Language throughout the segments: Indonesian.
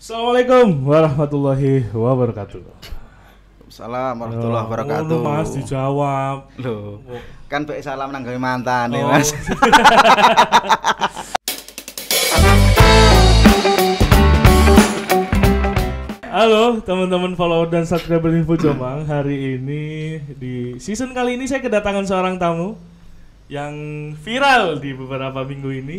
Assalamualaikum warahmatullahi wabarakatuh. Assalamualaikum warahmatullahi wabarakatuh. Mas dijawab. Loh, kan baik salam nang gawe mantan nih, Oh. Mas. Halo teman-teman follower dan subscriber Info Jombang. Hari ini di season kali ini saya kedatangan seorang tamu yang viral di beberapa minggu ini.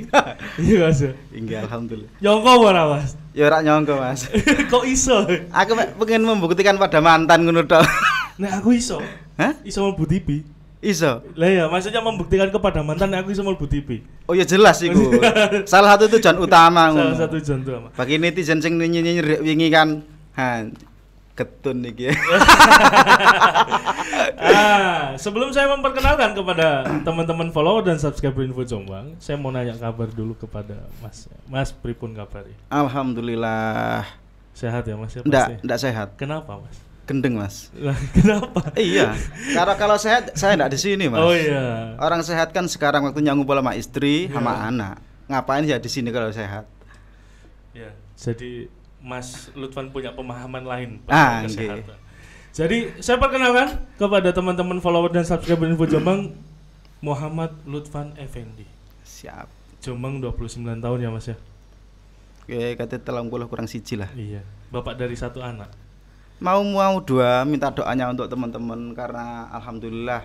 Iya Mas. Hingga alhamdulillah. Nyongko ora Mas? Ya ora nyongko, Mas. Kok iso? Aku pengen membuktikan pada mantan ngono tok. Nah aku iso. Hah? Iso mlebu TV. Iso. Lah ya, maksudnya membuktikan kepada mantan aku iso mlebu TV. Oh ya jelas iku. Salah satu tujuan utama ngono. Salah satu contoh Mas. Bagi netizen sing nyinyi wingi kan, ketun iki. Sebelum saya memperkenalkan kepada teman-teman follower dan subscriber Info Jombang, saya mau nanya kabar dulu kepada Mas. Mas, pripun kabar? Alhamdulillah. Sehat ya Mas ya pasti? Ndak sehat. Kenapa Mas? Gendeng, Mas. Kenapa? Iya. Kalau sehat saya ndak di sini, Mas. Oh iya. Orang sehat kan sekarang waktunya ngumpul sama istri, Iya. sama anak. Ngapain ya di sini kalau sehat? Ya, jadi Mas Lutfan punya pemahaman lain Ah, tentang kesehatan. Jadi saya perkenalkan kepada teman-teman follower dan subscriber Info Jombang, Muhammad Lutfan Effendi. Siap. Jombang 29 tahun ya Mas ya? Oke, katanya 30 kurang siji lah. Iya. Bapak dari satu anak. Mau dua, minta doanya untuk teman-teman karena alhamdulillah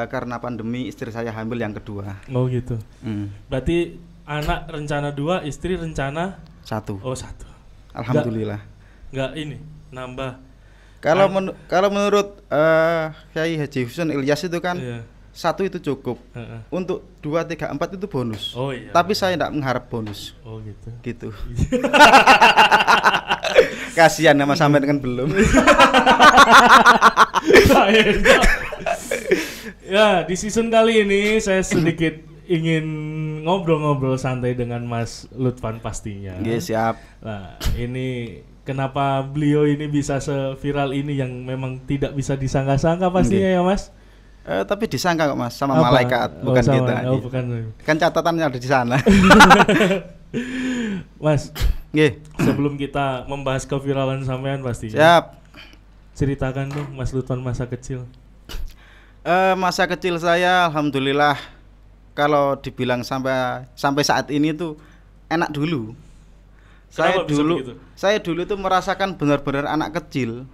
karena pandemi istri saya hamil yang kedua. Oh gitu. Berarti anak rencana 2, istri rencana 1. Oh 1. Alhamdulillah. Enggak ini nambah. Kalau menurut Kyai Haji Husain Ilyas itu kan Iya. 1 itu cukup. Untuk 2, 3, 4 itu bonus. Oh iya. Tapi saya tidak mengharap bonus. Oh gitu. Gitu. Kasihan nama sampai dengan belum. Ya, di season kali ini saya sedikit ingin ngobrol-ngobrol santai dengan Mas Lutfan pastinya. Oke, siap. Nah, ini kenapa beliau ini bisa seviral ini yang memang tidak bisa disangka-sangka pastinya ya Mas? Tapi disangka kok Mas sama Apa? malaikat, bukan sama, kita. Oh, bukan. Kan catatannya ada di sana. Mas, Nggih. sebelum kita membahas keviralan sampean pastinya. Siap. Ceritakan dong Mas Lutfan masa kecil. Masa kecil saya alhamdulillah kalau dibilang sampai saat ini tuh enak dulu. Kenapa bisa begitu? Saya dulu tuh merasakan benar-benar anak kecil.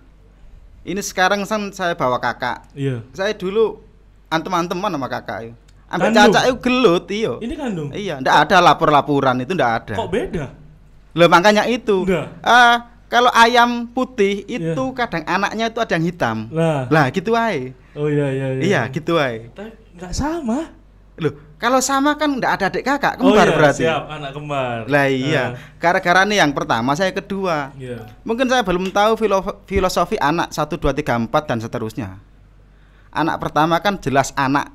Ini sekarang kan saya bawa kakak. Iya. Saya dulu antem-anteman sama kakak itu. Ambek Kandung? cacak itu gelut iyo. Ini kandung. Iya, ndak ada lapor-laporan itu ndak ada. Kok beda? Loh makanya itu. Ndak. Kalau ayam putih itu Iya. kadang anaknya itu ada yang hitam. Lah. Lah gitu ae. Oh iya. Iya, gitu ae. Tapi nggak sama. Loh, kalau sama kan ndak ada adik kakak, kembar berarti. Siap, anak kembar. Lah iya. Gara-gara nih yang pertama saya kedua. Iya. Mungkin saya belum tahu filosofi anak 1 2 3 4 dan seterusnya. Anak pertama kan jelas anak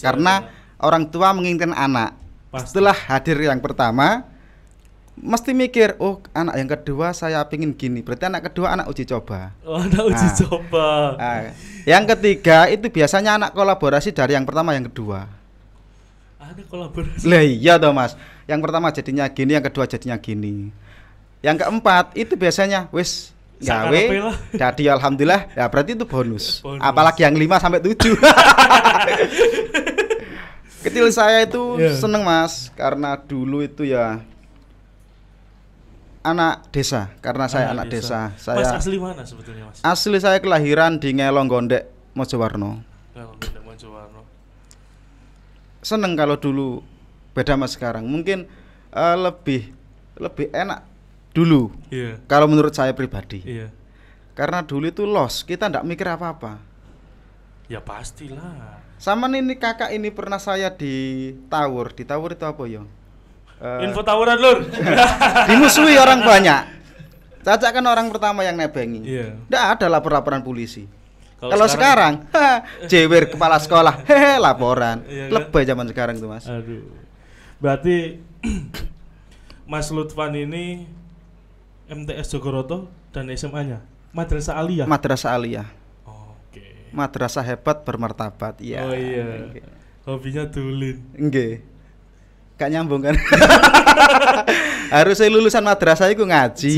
karena orang tua menginginkan anak. Pasti. Setelah hadir yang pertama mesti mikir, oh anak yang kedua saya pingin gini, berarti anak kedua anak uji coba. Oh, ada uji Nah. coba. Yang ketiga itu biasanya anak kolaborasi dari yang pertama yang kedua. Ada kolaborasi. Lah iya toh Mas, yang pertama jadinya gini, yang kedua jadinya gini. Yang keempat itu biasanya wis gawe Sakarepe lah. jadi alhamdulillah, ya berarti itu bonus. Bonus. Apalagi yang 5 sampai 7. Kecil saya itu Iya. seneng Mas, karena dulu itu ya anak desa, karena saya anak desa. Mas Saya asli mana sebetulnya Mas? asli saya kelahiran di Ngelong Gondek, Mojowarno. Kalau beda Mojowarno. Seneng kalau dulu, beda sama sekarang. Mungkin lebih enak dulu Iya. kalau menurut saya pribadi. Iya. Karena dulu itu los, kita ndak mikir apa-apa. Ya pastilah. Sama ini kakak ini pernah saya di Tower itu apa ya? Info tawuran lur. Dimusuhi orang banyak. Caca kan orang pertama yang nebengi. Iya. Ndak ada lapor-laporan polisi. Kalau sekarang, jewer kepala sekolah, laporan. Iya kan? Lebay zaman sekarang tuh Mas. Aduh. Berarti Mas Lutfan ini MTS Jogoroto dan SMA-nya Madrasah Aliyah. Madrasah Aliyah. Oke. Madrasah hebat bermartabat. Ya. Oh iya. Hobinya tulin. Nggih. Gak nyambung kan? Harusnya lulusan madrasah iku ngaji,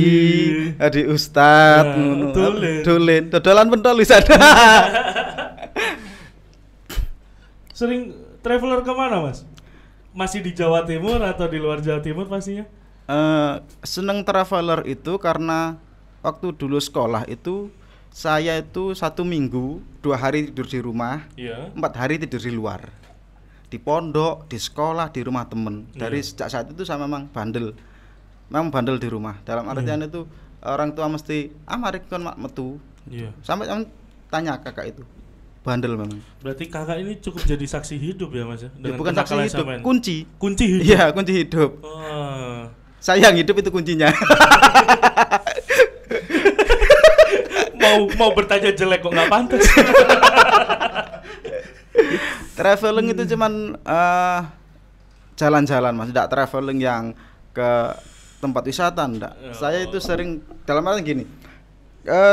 di ustad, ngono. Dolen, dodolan pentol wis ada. Sering traveler kemana Mas? Masih di Jawa Timur atau di luar Jawa Timur pastinya? Seneng traveler itu karena waktu dulu sekolah itu saya itu 1 minggu 2 hari tidur di rumah, 4 hari tidur di luar, di pondok, di sekolah, di rumah temen. Dari sejak saat itu saya memang bandel di rumah. Dalam artian itu orang tua mesti mari kon mak metu. Sampai tanya kakak itu bandel memang. Berarti kakak ini cukup jadi saksi hidup ya Mas ya? Ya bukan saksi hidup, kunci hidup. Iya, kunci hidup. Sayang hidup itu kuncinya. mau bertanya jelek kok nggak pantas. Traveling itu cuman jalan-jalan Mas, tidak traveling yang ke tempat wisata enggak. Saya itu sering dalam arti gini.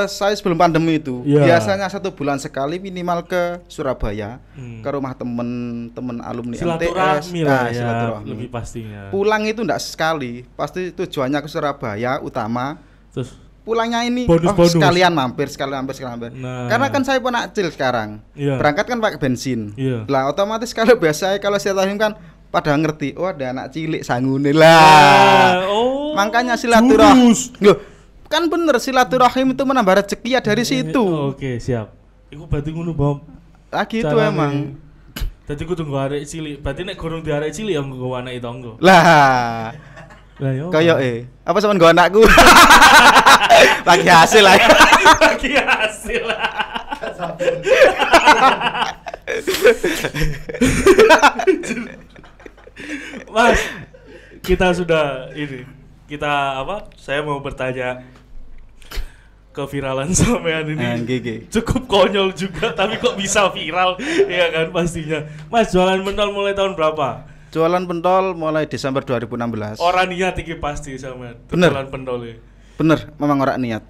Saya sebelum pandemi itu biasanya 1 bulan sekali minimal ke Surabaya, ke rumah temen alumni MTS. Silaturahmi lebih pastinya. Pulang itu enggak sekali, pasti tujuannya ke Surabaya utama. Terus pulangnya ini sekalian mampir. Nah. Karena kan saya anak kecil sekarang, berangkat kan pakai bensin. Lah otomatis kalau biasa kalau silaturahmi kan pada ngerti, ada anak cilik sangune lah. Makanya silaturahmi. Kan bener silaturahim itu menambah rezeki ya dari situ. Oke, siap. Iku berarti ngono bom. Lagi itu emang. Dadi kudu nggo arek cilik. Berarti nek gorong di arek cilik ya nggo anake tangga. Lah yo. Kayak apa sampean nggo anakku? Lagi hasil lah. Lagi hasil lah. Mas, kita sudah ini. Saya mau bertanya keviralan sampean ini cukup konyol juga, tapi kok bisa viral ya kan pastinya. Mas jualan pentol mulai tahun berapa? Jualan pentol mulai Desember 2016. Orang niat iki pasti sampean jualan pentol ya. Bener, memang orang niat.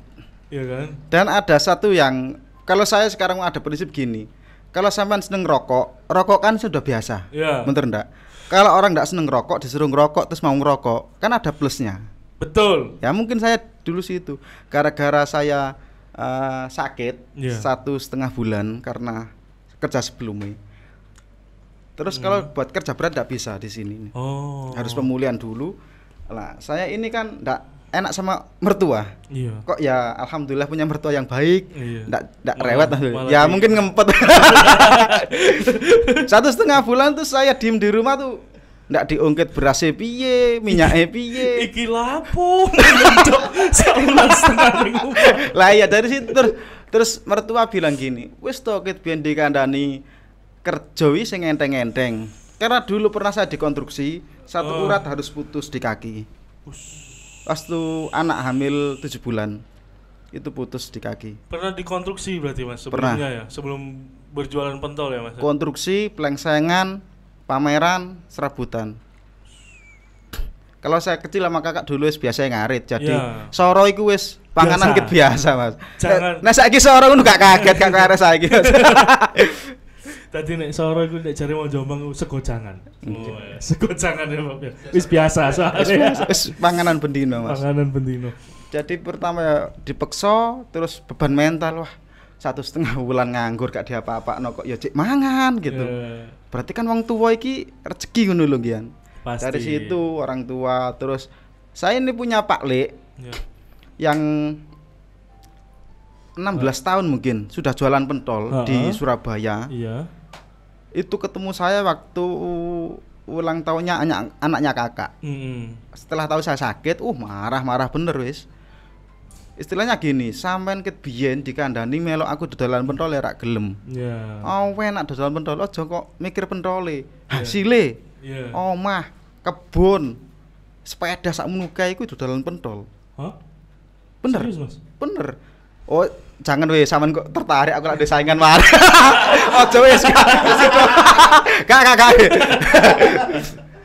Iya kan? Dan ada satu yang kalau saya sekarang ada prinsip gini. Kalau sampean seneng rokok kan sudah biasa. Bener enggak? Kalau orang enggak seneng rokok disuruh ngerokok terus mau ngerokok, kan ada plusnya. Betul. Ya mungkin saya dulu situ gara-gara saya sakit 1,5 bulan karena kerja sebelumnya. Terus kalau buat kerja berat enggak bisa di sini. Harus pemulihan dulu. Lah, saya ini kan enggak enak sama mertua. Kok ya alhamdulillah punya mertua yang baik. Enggak rewet ya gitu. Mungkin ngempet. 1,5 bulan tuh saya diem di rumah tuh ndak diungkit berasnya piye, minyaknya piye. Iki lapo mendok 1,5 minggu. Lah ya dari situ terus mertua bilang gini, wis to ket biyen dikandani kerja wi sing enteng-enteng. Karena dulu pernah saya dikonstruksi, 1 urat harus putus di kaki. Pas tuh anak hamil 7 bulan. Itu putus di kaki. Pernah dikonstruksi berarti Mas sebelumnya ya? Sebelum berjualan pentol ya Mas? Konstruksi, plengsengan, pameran, serabutan. Kalau saya kecil sama kakak dulu wis biasa ngarit. Jadi soro iku wis panganan ket biasa Mas. Jangan. Nah saiki soro ngono gak kaget kak arek saiki. Tadi nek soro iku nek jare mau Jombang sego jangan. Sego jangan ya Pak. Wis biasa soalnya. Wis panganan bendino Mas. Panganan bendino. Jadi pertama ya dipeksa, terus beban mental 1,5 bulan nganggur gak diapa-apakno kok ya cek mangan gitu. Berarti kan wong tua iki rezeki ngono lho Gian. Dari situ orang tua, terus saya ini punya Pak Lek yang 16 tahun mungkin sudah jualan pentol di Surabaya. Itu ketemu saya waktu ulang tahunnya anaknya kakak. Setelah tahu saya sakit, marah-marah bener wis. Istilahnya gini, sampean ket biyen dikandani melok aku dodolan pentol ya rak gelem. Enak dodolan pentol aja kok mikir pentole. Hasile. Omah, kebun, sepeda sak menuka iku dodolan pentol. Bener. Serius, Mas? Bener. Jangan weh sampean kok tertarik aku lak saingan mar. Aja wis. Kak.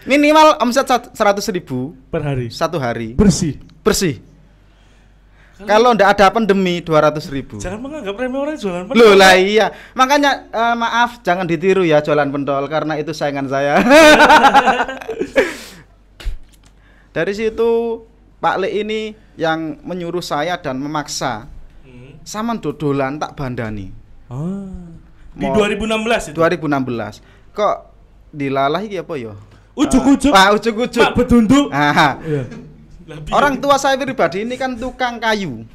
Minimal omset 100.000 per hari. 1 hari. Bersih. Kalau ndak ada pandemi 200.000. Jangan menganggap remeh orang jualan pentol. Loh lah iya. Makanya maaf jangan ditiru ya jualan pentol karena itu saingan saya. Dari situ Pak Le ini yang menyuruh saya dan memaksa. Saman dodolan tak bandani. Di 2016 itu. 2016. Kok dilalah iki apa ya? Ujuk-ujuk. Ujuk-ujuk. Pak Betunduk. Iya. Orang tua saya pribadi ini kan tukang kayu.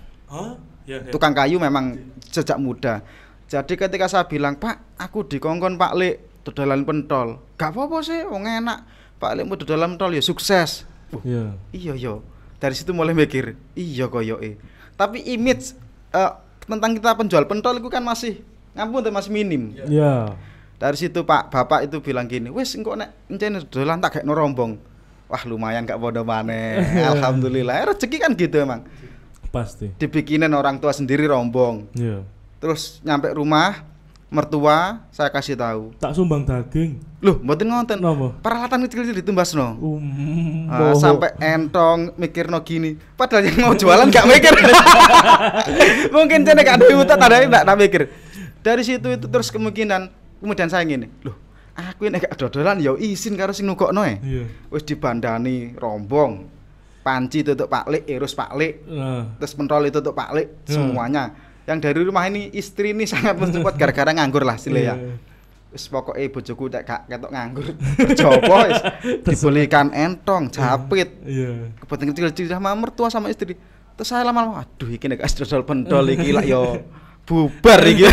Ya. Tukang kayu memang sejak muda. Jadi ketika saya bilang, "Pak, aku dikongkon Pak Le dodolan pentol." Gak apa-apa sih, wong enak. Pak Le mau dodolan pentol ya sukses. Iya yo. Dari situ mulai mikir, iya koyoke. Tapi image tentang kita penjual pentol itu kan masih masih minim. Iya. Dari situ Pak Bapak itu bilang gini, "Wis engko nek encen dodolan tak gekno rombong." Wah, lumayan gak podo maneh. Alhamdulillah. Rezeki kan gitu emang. Pasti. Dibikinin orang tua sendiri rombong. Iya. Terus nyampe rumah, mertua saya kasih tahu. Tak sumbang daging. Loh, mboten ngonten. Peralatan kecil-kecil ditumbasno. Sampai entong mikirno gini. Padahal yang mau jualan gak mikir. Mungkin cene gak duwe utek tandane ndak mikir. Dari situ itu terus kemudian saya ngene. Loh, aku nek gak dodolan ya izin karo sing nukokno Wis dibandani rombong. Panci tutuk Pak Le, Erus Pak Le. Terus pentol itu tutuk Pak Le, semuanya. Yang dari rumah ini istri ini sangat mensupport gara-gara nganggur lah sile ya. Wis pokoke bojoku nek gak ketok nganggur berjopo wis dibelikan entong, japit. Kepenting kecil-kecil sama mertua sama istri. Terus saya lama-lama aduh iki nek dodol pentol iki lak yo bubar iki.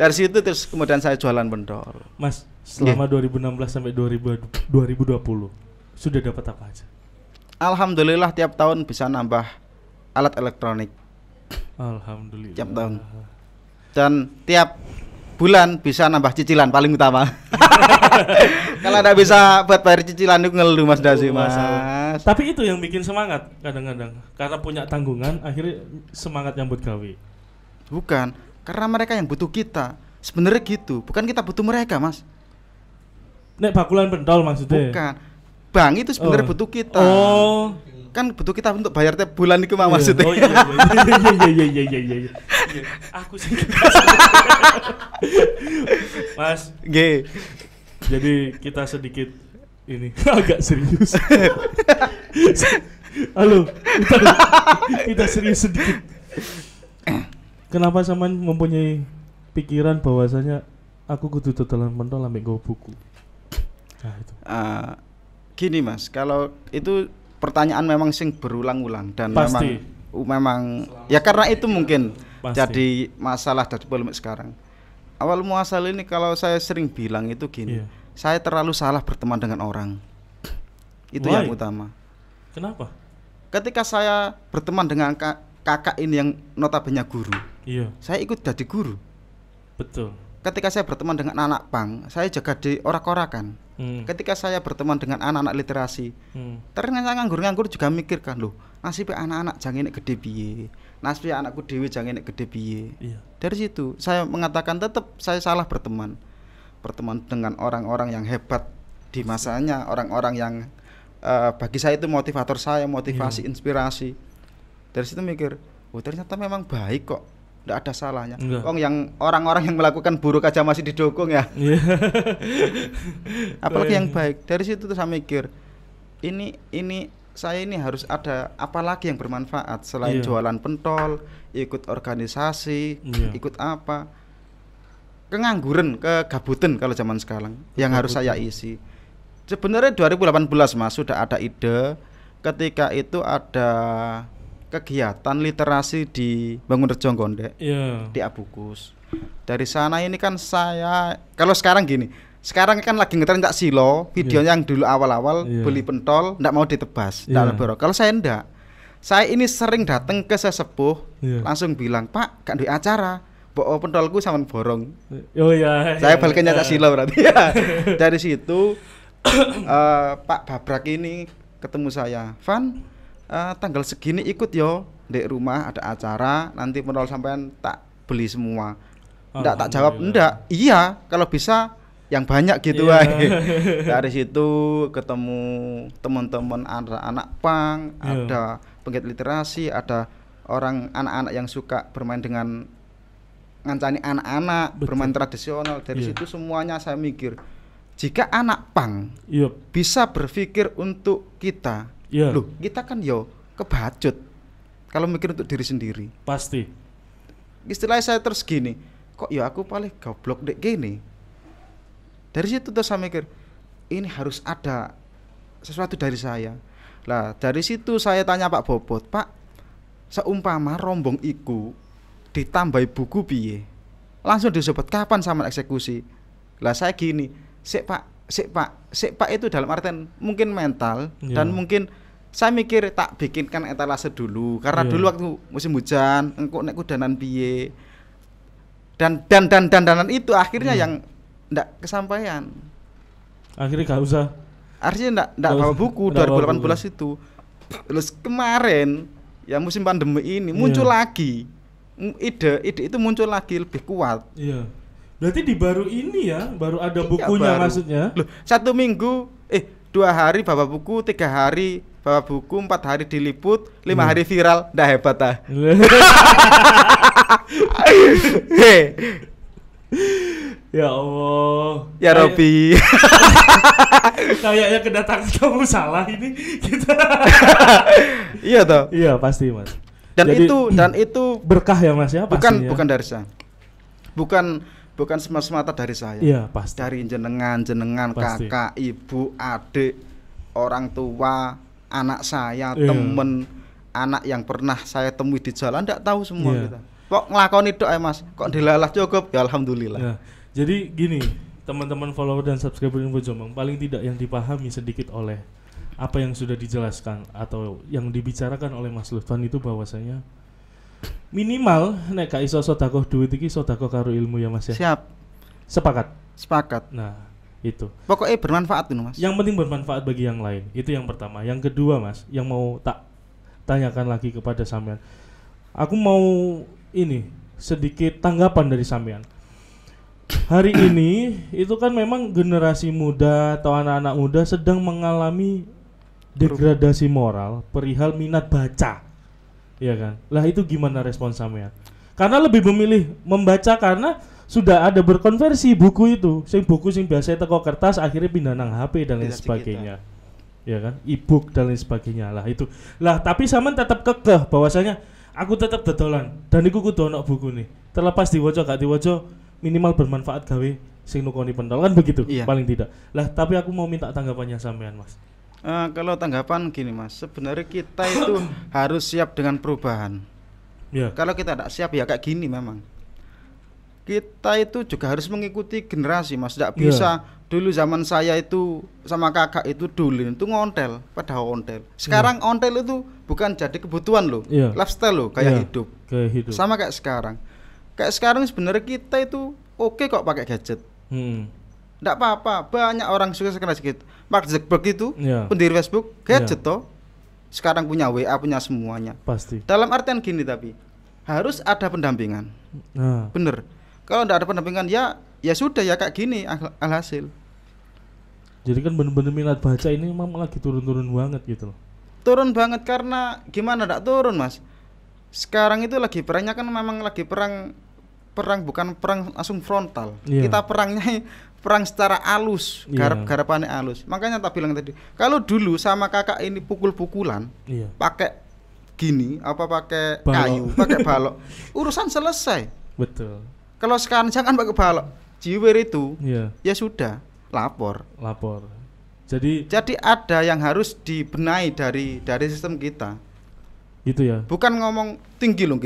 Dari situ terus kemudian saya jualan pentol. Mas, selama 2016 sampai 2020 sudah dapat apa aja? Alhamdulillah tiap tahun bisa nambah alat elektronik. Alhamdulillah. Tiap tahun. Dan tiap bulan bisa nambah cicilan paling utama. Kalau ada bisa buat bayar cicilan itu ngeluh Mas Dasi, Mas. Tapi itu yang bikin semangat kadang-kadang. Karena punya tanggungan akhirnya semangat nyambut gawe. Bukan, karena mereka yang butuh kita. Sebenarnya gitu, bukan kita butuh mereka, Mas. Nek bakulan pentol maksudnya. Bukan. Bank itu sebenarnya butuh kita. Kan butuh kita untuk bayar tiap bulan itu mah maksudnya. Iya. Aku sih. Mas, jadi kita sedikit ini agak serius. Halo, kita serius sedikit. Kenapa Saman mempunyai pikiran bahwasanya aku kudu dodolan pentol ambek nggo buku? Nah, itu. Gini Mas, kalau itu pertanyaan memang sing berulang-ulang dan pasti. memang ya karena itu mungkin pasti jadi masalah dari polemik sekarang. Awal muasal ini kalau saya sering bilang itu gini, saya terlalu salah berteman dengan orang. Itu yang utama. Kenapa? Ketika saya berteman dengan kakak ini yang notabene guru, saya ikut jadi guru. Betul. Ketika saya berteman dengan anak pang, saya jaga di orak-orakan. Ketika saya berteman dengan anak-anak literasi, ternyata nganggur-nganggur juga mikirkan loh, nasibnya anak-anak jangan gede piye, nasibnya anakku dewi jangan gede piye. Dari situ saya mengatakan tetap saya salah berteman dengan orang-orang yang hebat di masanya, orang-orang yang bagi saya itu motivator saya, motivasi, inspirasi. Dari situ mikir, oh ternyata memang baik kok. Tidak ada salahnya. Yang orang-orang yang melakukan buruk aja masih didukung ya. Apalagi yang baik. Dari situ tuh saya mikir, ini saya ini harus ada apalagi yang bermanfaat selain jualan pentol, ikut organisasi, ikut apa. Kengangguran, kegabutan kalau zaman sekarang yang harus saya isi. Sebenarnya 2018 Mas sudah ada ide ketika itu ada kegiatan literasi di Bangunrejo Gondek, di Abukus. Dari sana ini kan saya, kalau sekarang gini, sekarang kan lagi ngetren tak silo, videonya yang dulu awal-awal beli pentol, ndak mau ditebas, ndak borok. Kalau saya ndak, saya ini sering datang ke sesepuh, langsung bilang, Pak, gak ada acara, bawa pentolku sama borong. Saya baliknya tak silo berarti. Dari situ, Pak Babrak ini ketemu saya, Van. Tanggal segini ikut yo di rumah ada acara nanti pentol sampean tak beli semua. Ndak tak jawab ndak. Iya kalau bisa yang banyak gitu Dari situ ketemu teman-teman anak-anak pang, ada penggiat literasi, ada orang anak-anak yang suka bermain dengan ngancani anak-anak, bermain tradisional. Dari situ semuanya saya mikir jika anak pang bisa berpikir untuk kita, loh kita kan yo kebacut kalau mikir untuk diri sendiri. Pasti. Istilahnya saya terus gini, kok ya aku paling goblok dek gini. Dari situ terus saya mikir, ini harus ada sesuatu dari saya. Lah dari situ saya tanya Pak Bobot, Pak, seumpama rombong iku ditambahi buku piye? Langsung disebut kapan sama eksekusi. Lah saya gini, sik Pak itu dalam artian mungkin mental dan mungkin saya mikir tak bikinkan etalase dulu karena dulu waktu musim hujan engko nek kudanan piye. Dan dandanan itu akhirnya yang ndak kesampaian. Akhirnya gak usah. Artinya ndak bawa buku 2018 itu. Terus kemarin ya musim pandemi ini muncul lagi. Ide itu muncul lagi lebih kuat. Iya. Berarti di baru ini ya, baru ada bukunya baru. Maksudnya. Loh, 1 minggu 2 hari bawa buku, 3 hari bawa buku, 4 hari diliput, 5 hari viral, ndak hebat ah. Ya Allah. Ya Robi. Kayaknya kedatangan kamu salah ini kita. Iya toh? Iya pasti Mas. Dan itu berkah ya Mas ya pastinya. Bukan dari saya. Bukan semata dari saya. Iya pasti. Dari jenengan, pasti. Kakak, ibu, adik, orang tua, anak saya, temen, anak yang pernah saya temui di jalan, ndak tahu semua kita. Kok ngelakoni tok Mas, kok dilalah cukup, ya alhamdulillah. Ya. Jadi gini, teman-teman follower dan subscriber Info Jombang, paling tidak yang dipahami sedikit oleh apa yang sudah dijelaskan atau yang dibicarakan oleh Mas Lutfan itu bahwasanya minimal nek gak iso sedekah duit iki sedekah karo ilmu ya Mas ya. Siap. Sepakat. Nah, itu. Pokoknya bermanfaat itu Mas. Yang penting bermanfaat bagi yang lain. Itu yang pertama. Yang kedua Mas, yang mau tak tanyakan lagi kepada sampean. Aku mau ini sedikit tanggapan dari sampean. Hari ini itu kan memang generasi muda atau anak-anak muda sedang mengalami degradasi moral perihal minat baca. Iya kan? Lah itu gimana respon sampean? Karena lebih memilih membaca karena sudah ada berkonversi buku itu. Buku sing biasa teko kertas akhirnya pindah nang HP dan lain sebagainya. Ya kan? E-book dan lain sebagainya. Lah itu. Lah tapi sampean tetap kekeh bahwasanya aku tetap dodolan dan iku kudu ono buku nih. Terlepas diwaca gak diwaca minimal bermanfaat gawe sing nukoni pentol kan begitu paling tidak. Lah tapi aku mau minta tanggapannya sampean Mas. Kalau tanggapan gini Mas, sebenarnya kita itu harus siap dengan perubahan. Kalau kita tidak siap ya kayak gini memang. Kita itu juga harus mengikuti generasi Mas, tidak bisa dulu zaman saya itu sama kakak itu dulu itu ngontel, pada ontel. Sekarang ontel itu bukan jadi kebutuhan loh, lifestyle loh, kayak hidup. Sama kayak sekarang. Kayak sekarang sebenarnya kita itu oke kok pakai gadget. Nggak apa-apa, banyak orang sukses karena gitu. Mark Zuckerberg itu pendiri Facebook, gadget toh. Sekarang punya WA, punya semuanya. Pasti. Dalam artian gini tapi harus ada pendampingan. Bener. Kalau nggak ada pendampingan ya sudah ya kayak gini alhasil. Jadi kan bener-bener minat baca ini memang lagi turun-turun banget gitu loh. Turun banget karena gimana nggak turun Mas? Sekarang itu lagi perangnya kan memang lagi perang bukan perang langsung frontal. Kita perangnya perang secara halus, garapannya halus. Makanya tak bilang tadi, kalau dulu sama kakak ini pukul-pukulan, pakai gini, apa pakai kayu, pakai balok, urusan selesai. Betul. Kalau sekarang jangan pakai balok, jiwer itu, ya sudah, lapor. Jadi ada yang harus dibenahi dari sistem kita. Itu ya. Bukan ngomong tinggi loh,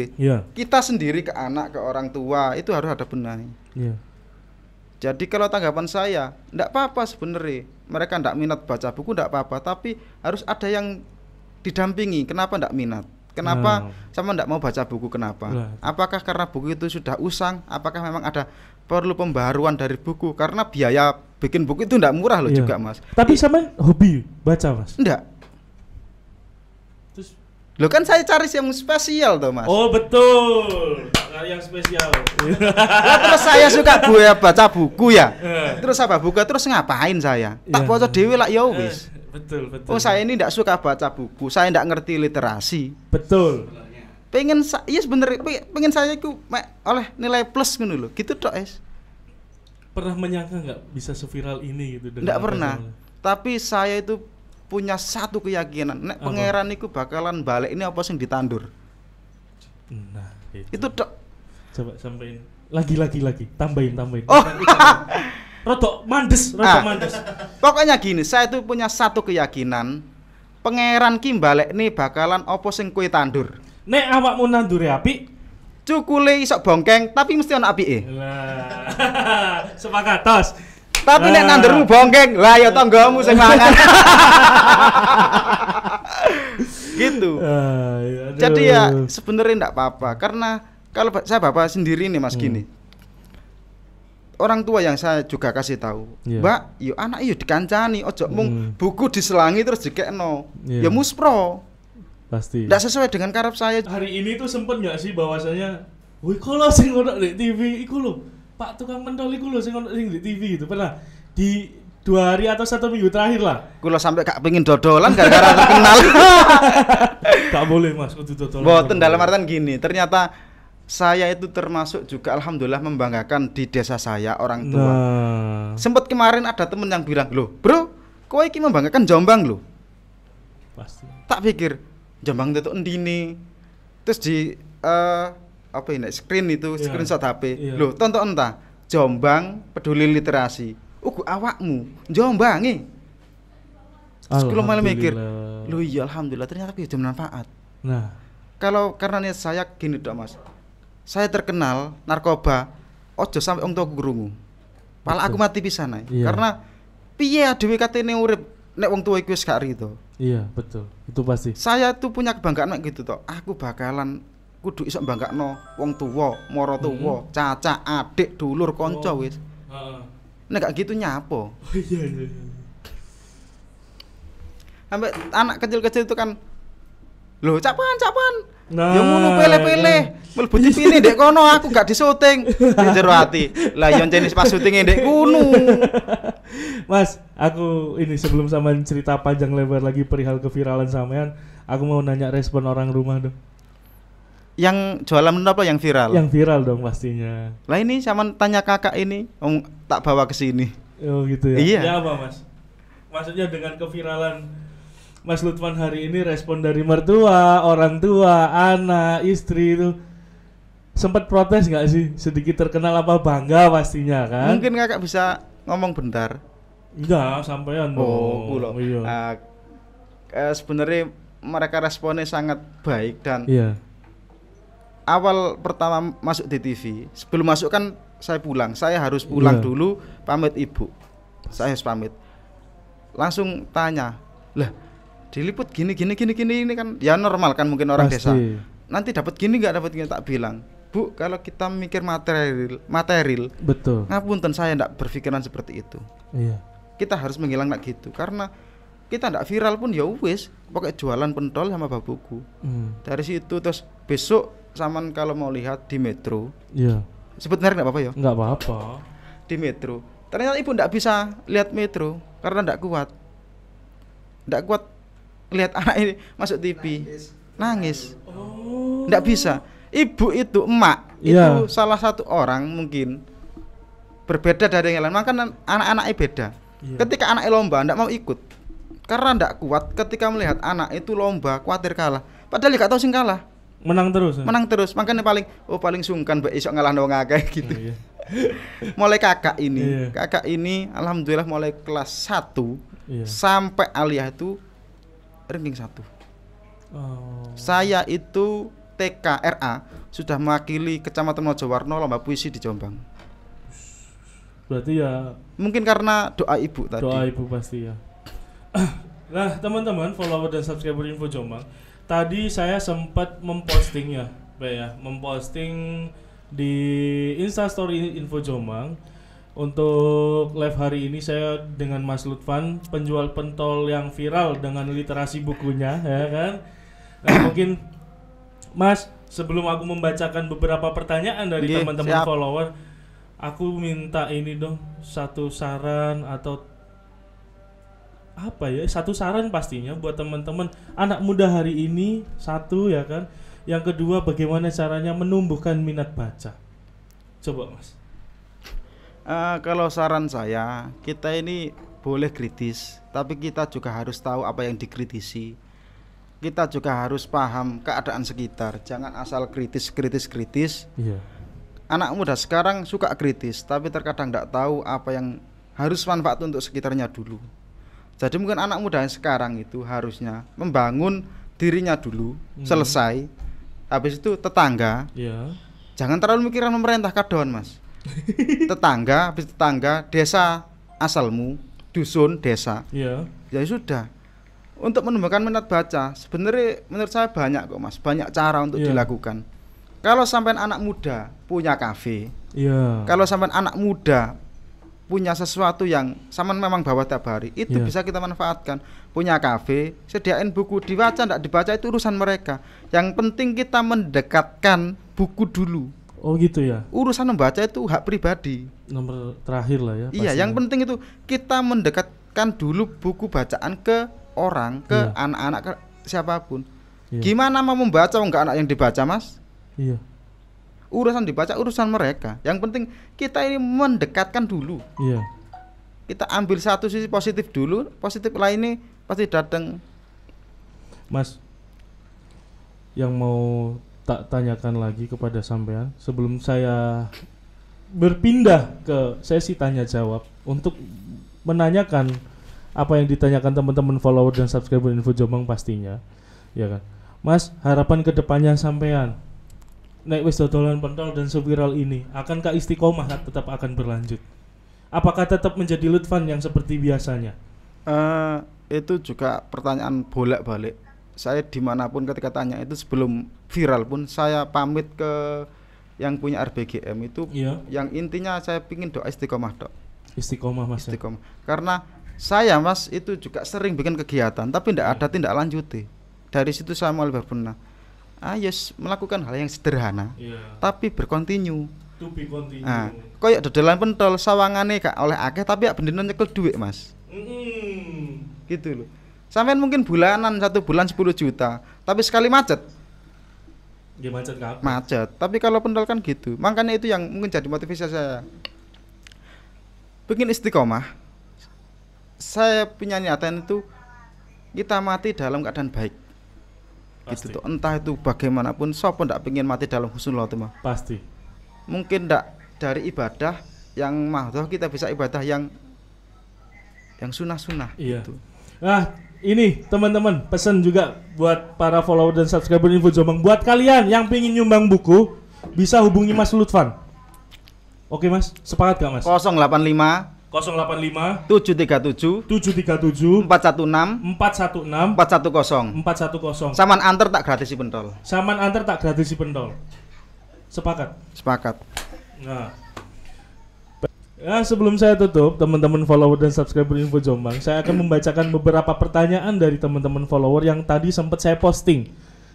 kita sendiri ke anak, ke orang tua itu harus ada benahi. Jadi kalau tanggapan saya, enggak apa-apa sebenarnya. Mereka enggak minat baca buku enggak apa-apa, tapi harus ada yang didampingi. Kenapa enggak minat? Kenapa sama enggak mau baca buku kenapa? Apakah karena buku itu sudah usang? Apakah memang ada perlu pembaruan dari buku? Karena biaya bikin buku itu enggak murah loh juga, Mas. Tapi sama hobi baca, Mas? Enggak. Loh kan saya cari yang spesial tuh Mas. Oh betul, yang spesial. Terus saya suka baca buku ya. Terus apa buku terus ngapain saya? Tak baca dewe lah ya wis. Betul. Oh saya ini tidak suka baca buku, saya tidak ngerti literasi. Betul. Pengen iya sebenarnya pengen saya itu oleh nilai plus ngono lho. Gitu tok es. pernah menyangka nggak bisa seviral ini gitu? Nggak pernah. Tapi saya itu punya satu keyakinan, nek pangeran iku bakalan balik ini apa sing ditandur. Nah, itu dok. Coba sampein lagi, tambahin. Oh, rotok mandes. Pokoknya gini, saya itu punya satu keyakinan, pangeran ki balik ini bakalan apa sing kowe tandur. Nek awakmu nandure apik, cukule iso bongkeng tapi mesti ana apike. Lah, sepakat tos. Tapi nek nandurmu bongkeng, lah ya tanggamu sing mangan. Gitu. Jadi ya sebenarnya enggak apa-apa karena kalau saya bapak sendiri nih Mas gini. Orang tua yang saya juga kasih tahu, Mbak, yo anak yo dikancani, ojo mung buku diselangi terus dikekno. Ya muspro. Pasti. Enggak sesuai dengan karep saya. Hari ini tuh sempet enggak sih bahwasanya, "Woi, kalau sing ngono di TV iku lho, Pak tukang pentol iku lho sing ono sing di TV itu pernah di 2 hari atau 1 minggu terakhir lah. Kula sampai gak pengen dodolan gara-gara terkenal. Gak boleh Mas, kudu dodolan. Mboten dalam artian gini, ternyata saya itu termasuk juga alhamdulillah membanggakan di desa saya orang tua. Sempat kemarin ada temen yang bilang, "Loh, Bro, kowe iki membanggakan Jombang lho." Pasti. Tak pikir Jombang itu endine. Terus di apa ini screen itu screenshot HP. Loh, tonton entah Jombang peduli literasi. Ugu awakmu Jombangi. Kalau malah mikir, loh iya alhamdulillah ternyata bisa bermanfaat. Nah, kalau karena niat saya gini dok Mas. Saya terkenal narkoba, ojo sampai wong tuaku krungu. Pala aku mati pisan ae. Karena piye dhewe katene urip nek wong tua iku wis gak rido. Iya, betul. Itu pasti. Saya tuh punya kebanggaan nek gitu toh. Aku bakalan kudu iso mbangkakno wong tuwa, mara tuwa, caca, adik, dulur, kanca wis. Heeh. Nek gak gitu nyapo. Oh iya. Sampai anak kecil-kecil itu kan loh capan. Nah, ya ngono pele-pele. Mlebu TV ndek kono aku gak disyuting. Di jero ati. Lah yo jenis pas syutinge ndek kono. Mas, aku ini sebelum sampean cerita panjang lebar lagi perihal keviralan sampean, aku mau nanya respon orang rumah dong. Yang jualan apa yang viral? Yang viral dong pastinya. Lah ini sama tanya kakak ini, tak bawa ke sini. Oh gitu ya. Iya. Ya apa Mas? Maksudnya dengan keviralan Mas Lutfan hari ini respon dari mertua, orang tua, anak, istri itu sempat protes nggak sih? Sedikit terkenal apa bangga pastinya kan? Mungkin kakak bisa ngomong bentar. Enggak, sampean dong. Oh, iya. Sebenarnya mereka responnya sangat baik dan awal pertama masuk di TV, sebelum masuk kan saya pulang. Saya harus pulang dulu, pamit ibu. Saya harus pamit. Langsung tanya, "Lah, diliput gini ini kan ya normal kan mungkin orang desa. Nanti dapat gini enggak dapat gini?" Tak bilang, "Bu, kalau kita mikir material. Betul. Ngapunten saya enggak berpikiran seperti itu." Iya. Kita harus menghilang enggak gitu karena kita enggak viral pun ya wis, pokoknya jualan pentol sama babuku. Dari situ terus besok saman kalau mau lihat di Metro. Iya. Sebut merek enggak apa-apa ya? Enggak apa-apa. Di Metro. Ternyata ibu enggak bisa lihat Metro karena enggak kuat. Enggak kuat lihat anak ini masuk TV. Nangis. Enggak bisa. Ibu itu emak itu salah satu orang mungkin berbeda dari yang lain. Makanya anak-anaknya beda. Ketika anaknya lomba enggak mau ikut. Karena enggak kuat ketika melihat anak itu lomba, khawatir kalah. Padahal dia enggak tahu sing kalah. Menang terus. Makanya paling sungkan mbak isok ngalahno wong akeh gitu. Mulai kakak ini alhamdulillah mulai kelas 1 sampai aliyah itu ranking 1. Saya itu TK RA sudah mewakili Kecamatan Mojowarno lomba puisi di Jombang. Berarti ya mungkin karena doa ibu tadi. Doa ibu pasti ya. Nah, teman-teman follower dan subscriber Info Jombang. Tadi saya sempat memposting di Instastory Info Jombang. Untuk live hari ini saya dengan Mas Lutfan, penjual pentol yang viral dengan literasi bukunya, ya kan? Nah, mungkin Mas, sebelum aku membacakan beberapa pertanyaan dari teman-teman follower, aku minta ini dong, satu saran atau apa ya, satu saran pastinya buat teman-teman anak muda hari ini, satu ya kan. Yang kedua, bagaimana caranya menumbuhkan minat baca. Coba Mas. Kalau saran saya, kita ini boleh kritis, tapi kita juga harus tahu apa yang dikritisi. Kita juga harus paham keadaan sekitar. Jangan asal kritis. Iya. Anak muda sekarang suka kritis, tapi terkadang tidak tahu apa yang harus manfaat untuk sekitarnya dulu. Jadi mungkin anak muda yang sekarang itu harusnya membangun dirinya dulu, selesai. Habis itu tetangga. Iya. Jangan terlalu mikirin pemerintah kadon, Mas. Tetangga, habis tetangga, desa asalmu, dusun, desa. Iya. Ya sudah. Untuk menumbuhkan minat baca, sebenarnya menurut saya banyak kok, Mas. Banyak cara untuk dilakukan. Kalau sampai anak muda punya kafe, kalau sampai anak muda punya sesuatu yang sampean memang bawa tiap hari, itu bisa kita manfaatkan. Punya kafe, sediain buku, dibaca enggak dibaca itu urusan mereka. Yang penting kita mendekatkan buku dulu. Oh gitu ya. Urusan membaca itu hak pribadi. Nomor terakhir lah ya. Iya, yang penting itu kita mendekatkan dulu buku bacaan ke orang, ke anak-anak, ke siapapun. Gimana mau membaca enggak anak yang dibaca, Mas? Iya. Urusan dibaca urusan mereka. Yang penting kita ini mendekatkan dulu. Iya. Kita ambil satu sisi positif dulu, positif lainnya pasti datang. Mas, yang mau tak tanyakan lagi kepada sampean sebelum saya berpindah ke sesi tanya jawab untuk menanyakan apa yang ditanyakan teman-teman follower dan subscriber Info Jombang pastinya, ya kan? Mas, harapan kedepannya sampean nek wis dodolan pentol dan seviral ini, akankah istiqomah tetap akan berlanjut? Apakah tetap menjadi Lutfan yang seperti biasanya? Itu juga pertanyaan bolak-balik. Saya dimanapun ketika tanya itu sebelum viral pun saya pamit ke yang punya RBGM itu. Yang intinya saya pingin doa istiqomah, Dok. Istiqomah, Mas. Istiqomah. Karena saya, Mas, itu juga sering bikin kegiatan tapi tidak ada tindak lanjuti. Dari situ saya mulai berbenah. Melakukan hal yang sederhana, tapi berkontinu. To be continue. Koyok dodolan pentol sawangane gak oleh akeh tapi ya bendino nyekel duit, Mas. Gitu loh. Sampean mungkin bulanan 1 bulan 10 juta, tapi sekali macet. Ya macet kabeh. Macet. Tapi kalau pentol kan gitu. Makanya itu yang mungkin jadi motivasi saya. Bikin istiqomah. Saya punya niatan itu kita mati dalam keadaan baik. Gitu tuh. Entah itu bagaimanapun, sapa ndak pengen mati dalam husnul khotimah. Pasti. Mungkin ndak dari ibadah yang mahdhah kita bisa ibadah yang sunah-sunah gitu. Nah, ini teman-teman pesan juga buat para follower dan subscriber Info Jombang. Buat kalian yang pengen nyumbang buku, bisa hubungi Mas Lutfan. Oke, Mas, sepakat gak, Mas? 085 737 416 410. Saman antar tak gratisi pentol. Sepakat. Nah, sebelum saya tutup, teman-teman follower dan subscriber Info Jombang, saya akan membacakan beberapa pertanyaan dari teman-teman follower yang tadi sempat saya posting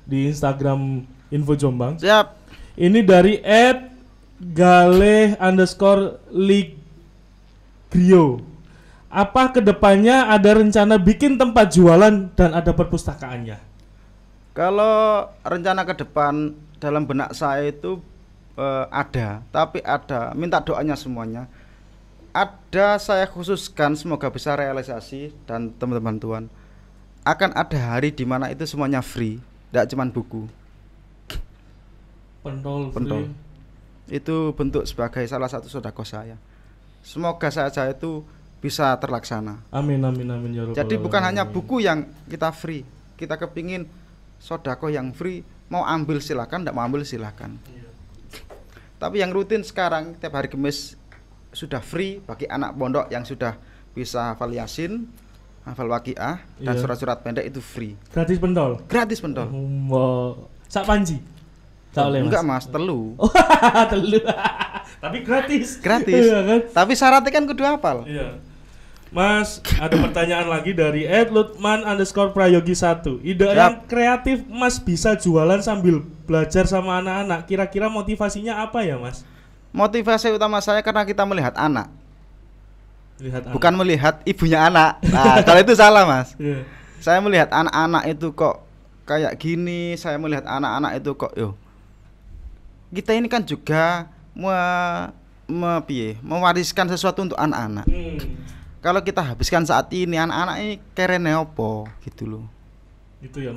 di Instagram Info Jombang. Siap. Ini dari @gale_ligrio. Apa kedepannya ada rencana bikin tempat jualan dan ada perpustakaannya? Kalau rencana ke depan dalam benak saya itu ada, tapi ada minta doanya semuanya. Ada saya khususkan semoga bisa realisasi dan teman-teman Tuhan akan ada hari di mana itu semuanya free, tidak cuma buku. Pentol. Itu bentuk sebagai salah satu sedekah saya. Semoga saya itu bisa terlaksana. Amin ya Rabbal. Jadi bukan hanya buku yang kita free, kita kepingin sedekah yang free, mau ambil silakan, tidak mau ambil silakan. Tapi yang rutin sekarang tiap hari Kamis sudah free bagi anak pondok yang sudah bisa hafal Yasin, hafal Waqiah dan surat-surat pendek itu free. Gratis pentol. Sak panji. Enggak, Mas, telu. Telu. Tapi gratis. Iya, kan? Tapi syaratnya kan kudu hafal. Iya. Mas, ada pertanyaan lagi dari @lutman_prayogi1. Ide yang kreatif Mas bisa jualan sambil belajar sama anak-anak. Kira-kira motivasinya apa ya, Mas? Motivasi utama saya karena kita melihat anak. Bukan melihat ibunya anak. Nah, kalau itu salah, Mas. Saya melihat anak-anak itu kok kayak gini, saya melihat anak-anak itu kok kita ini kan juga mewariskan sesuatu untuk anak-anak. Kalau kita habiskan saat ini, anak-anak ini kerene opo gitu loh. Itu ya.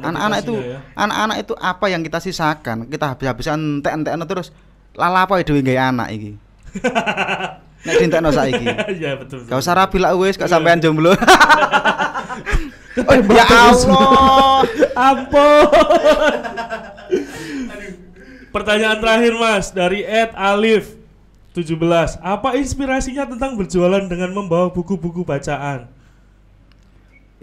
Anak-anak itu apa yang kita sisakan? Kita habis-habisan entek-entekno terus lala apa dhewe gawe anak iki. Nek dintekno saiki. Iya betul. Gak usah rabi lah wis, gak sampean jomblo. Ya Allah. Ampun. Pertanyaan terakhir Mas dari @alif 17. Apa inspirasinya tentang berjualan dengan membawa buku-buku bacaan?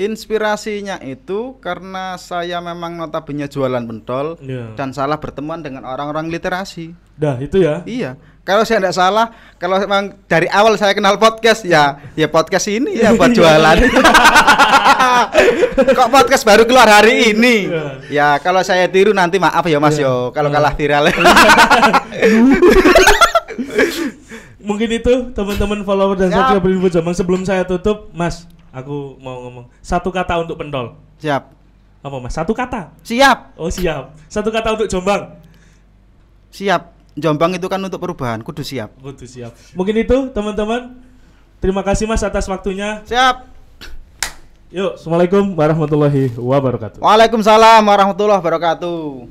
Inspirasinya itu karena saya memang notabene jualan pentol dan salah berteman dengan orang-orang literasi. Dah itu ya? Iya. Kalau saya tidak salah, kalau memang dari awal saya kenal podcast ya podcast ini ya buat jualan. Kok podcast baru keluar hari ini? Ya kalau saya tiru nanti maaf ya Mas yo kalau kalah viral. Mungkin itu teman-teman follower dan subscriber Info Jombang. Sebelum saya tutup, Mas, aku mau ngomong satu kata untuk pentol. Siap. Apa Mas? Satu kata? Siap. Oh siap. Satu kata untuk Jombang. Siap. Jombang itu kan untuk perubahan, kudu siap. Kudu siap. Mungkin itu teman-teman. Terima kasih Mas atas waktunya. Siap. Yuk, assalamualaikum warahmatullahi wabarakatuh. Waalaikumsalam warahmatullahi wabarakatuh.